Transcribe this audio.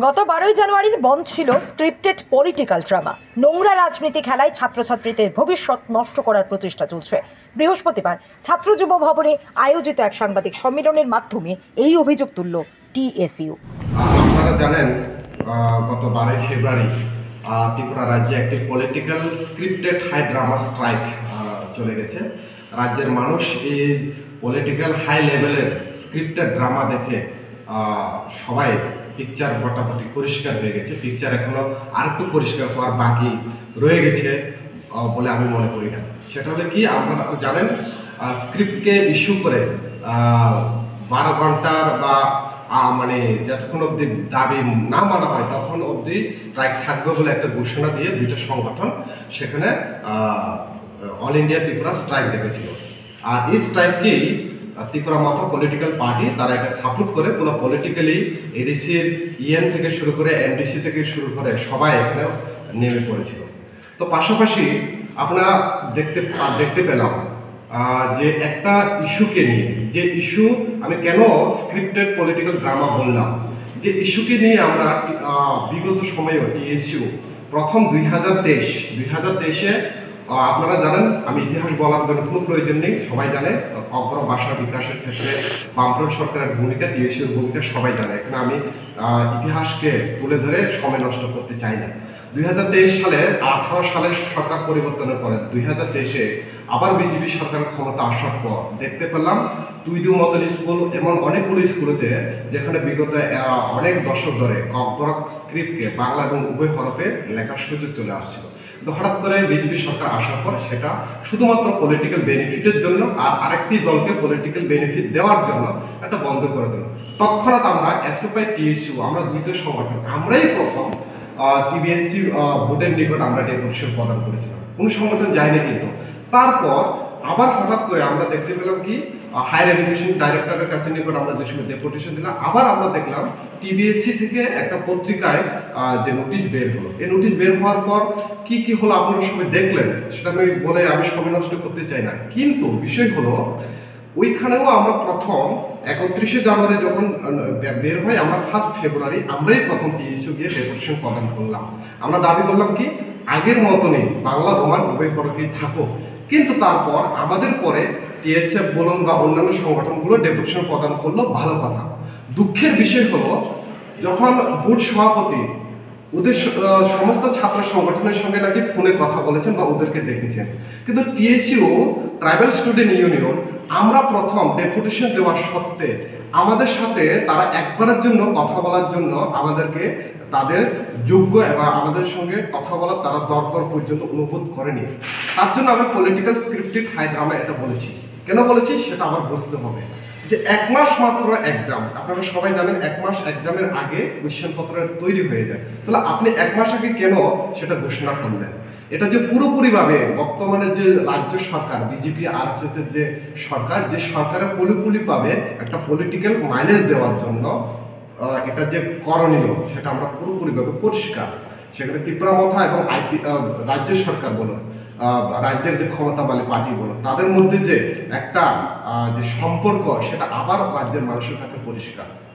গত 12ই জানুয়ারির বন্ধ ছিল স্ক্রিপ্টেড পলিটিক্যাল ড্রামা। নোংরা রাজনীতি খেলায় ছাত্রছাত্রীদের ভবিষ্যৎ নষ্ট করার প্রচেষ্টা চলছে। বৃহস্পতিবার ছাত্র যুব ভবনে আয়োজিত এক সাংবাদিক সম্মেলনের মাধ্যমে এই অভিযোগ তুলল টিএসইউ। আপনারা জানেন গত 12ই ফেব্রুয়ারি ত্রিপুরা রাজ্যে একটি political scripted high drama strike চলে গেছে। রাজ্যের মানুষ এই পলিটিক্যাল হাই লেভেলের স্ক্রিপ্টেড ড্রামা দেখে সবাই পিকচার মোটামুটি পরিষ্কার হয়ে গেছে। পিকচার এখনো আরেকটু পরিষ্কার হওয়ার বাকি রয়ে গেছে বলে আমি মনে করি না। সেটা হলে কি, আপনারা জানেন স্ক্রিপ্টকে ইস্যু করে 12 ঘন্টার বা মানে যতক্ষণ অবধি দাবি না মানা হয় তখন অবধি স্ট্রাইক থাকবে বলে একটা ঘোষণা দিয়ে দুইটা সংগঠন সেখানে অল ইন্ডিয়া ত্রিপুরা স্ট্রাইক ডেকেছিল। আর এই স্ট্রাইককেই ত্রিপুরা মতো পলিটিক্যাল পার্টি তারা এটা সাপোর্ট করে পুরো পলিটিক্যালি এডিসির ইএন থেকে শুরু করে এমডিসি থেকে শুরু করে সবাই এখানে নেমে পড়েছিল। তো পাশাপাশি আমরা দেখতে পেলাম যে একটা ইস্যুকে নিয়ে, যে ইস্যু আমি কেন স্ক্রিপ্টেড পলিটিক্যাল ড্রামা বললাম, যে ইস্যুকে নিয়ে আমরা বিগত সময়েও টিএসইউ প্রথম 2023-এ আপনারা জানেন, আমি ইতিহাস বলার জন্য কোনো প্রয়োজন নেই, সবাই জানে অগ্র ভাষা বিকাশের ক্ষেত্রে বামফ্রন্ট সরকারের ভূমিকা, টিএসইউর ভূমিকা সবাই জানে। এখানে আমি ইতিহাসকে তুলে ধরে সময় নষ্ট করতে চাই না। 2023 সালে 18 সালের সরকার পরিবর্তনের পরে 2023-এ আবার বিজেপি সরকারের ক্ষমতা আসার পর দেখতে পেলাম তুইদু মডেল স্কুল এমন অনেকগুলো স্কুলেতে যেখানে বিগত অনেক দশক ধরে ককবরক স্ক্রিপ্টকে বাংলা এবং উভয় হরফে লেখার সুযোগ চলে আসছিল। কিন্তু হঠাৎ করে বিজেপি সরকার আসার পর সেটা শুধুমাত্র পলিটিক্যাল বেনিফিটের জন্য আর আরেকটি দলকে পলিটিক্যাল বেনিফিট দেওয়ার জন্য এটা বন্ধ করে দিল। তৎক্ষণাৎ আমরা এসএফআই টিএসইউ আমরা দুটো সংগঠন আমরাই প্রথম টিবিএসসি বোর্ডের নিকট আমরা ডেপুটেশন প্রদান করেছিলাম, কোনো সংগঠন যায়নি। কিন্তু তারপর আবার হঠাৎ করে আমরা দেখতে পেলাম কি হায়ার এডুকেশন ডাইরেক্টরের কাছে নিকট আমরা যে সময় ডেপুটেশন দিলাম, আবার আমরা দেখলাম টিবিএসসি থেকে একটা পত্রিকায় যে নোটিশ বের হলো। এই নোটিশ বের হওয়ার পর কি কি হলো আপনারা সবাই দেখলেন, সেটা আমি বলে আমি সময় নষ্ট করতে চাই না। কিন্তু বিষয় হলো ওইখানেও আমরা প্রথম 31শে জানুয়ারি যখন বের হয়, আমরা 1 ফেব্রুয়ারি আমরাই প্রথম টিএসইউ গিয়ে ডেপুটেশন প্রদান করলাম। আমরা দাবি করলাম কি আগের মতনই বাংলা রোমান উভয় হরফেই থাকো। কিন্তু তারপর আমাদের পরে টিএসএফ বলুন বা অন্যান্য সংগঠনগুলো ডেপুটেশন প্রদান করলো, ভালো কথা। দুঃখের বিষয় হলো যখন বোর্ড সভাপতি ওদের সমস্ত ছাত্র সংগঠনের সঙ্গে নাকি ফোনে কথা বলেছেন বা ওদেরকে দেখেছেন, কিন্তু টিএসইউ ট্রাইবাল স্টুডেন্ট ইউনিয়ন আমরা প্রথম ডেপুটেশন দেওয়ার সত্ত্বে আমাদের সাথে তারা একবারের জন্য কথা বলার জন্য আমাদেরকে তাদের যোগ্য এবং আমাদের সঙ্গে কথা বলার তারা দরকার পর্যন্ত অনুভব করেনি। তার জন্য আমি পলিটিক্যাল স্ক্রিপ্টেড হাই ড্রামা এটা বলেছি। কেন বলেছি সেটা আবার বুঝতে হবে। যে 1 মাস মাত্র এক্সাম, আপনারা সবাই জানেন 1 মাস এক্সামের আগে কোয়েশ্চেন পত্রের তৈরি হয়ে যায়। তাহলে আপনি 1 মাস আগে কেন সেটা ঘোষণা করলেন? এটা যে পুরোপুরিভাবে বর্তমানে যে রাজ্য সরকার বিজেপি আরএসএস এর যে সরকারের পুরোপুরিভাবে একটা পলিটিক্যাল মাইলেজ দেওয়ার জন্য এটা যে করণীয় সেটা আমরা পুরোপুরিভাবে পরিষ্কার। সেখানে ত্রিপুরা মথা এবং রাজ্য সরকার বলুন, রাজ্যের যে ক্ষমতাবালী পার্টি বলুন, তাদের মধ্যে যে একটা যে সম্পর্ক সেটা আবার রাজ্যের মানুষের কাছে পরিষ্কার।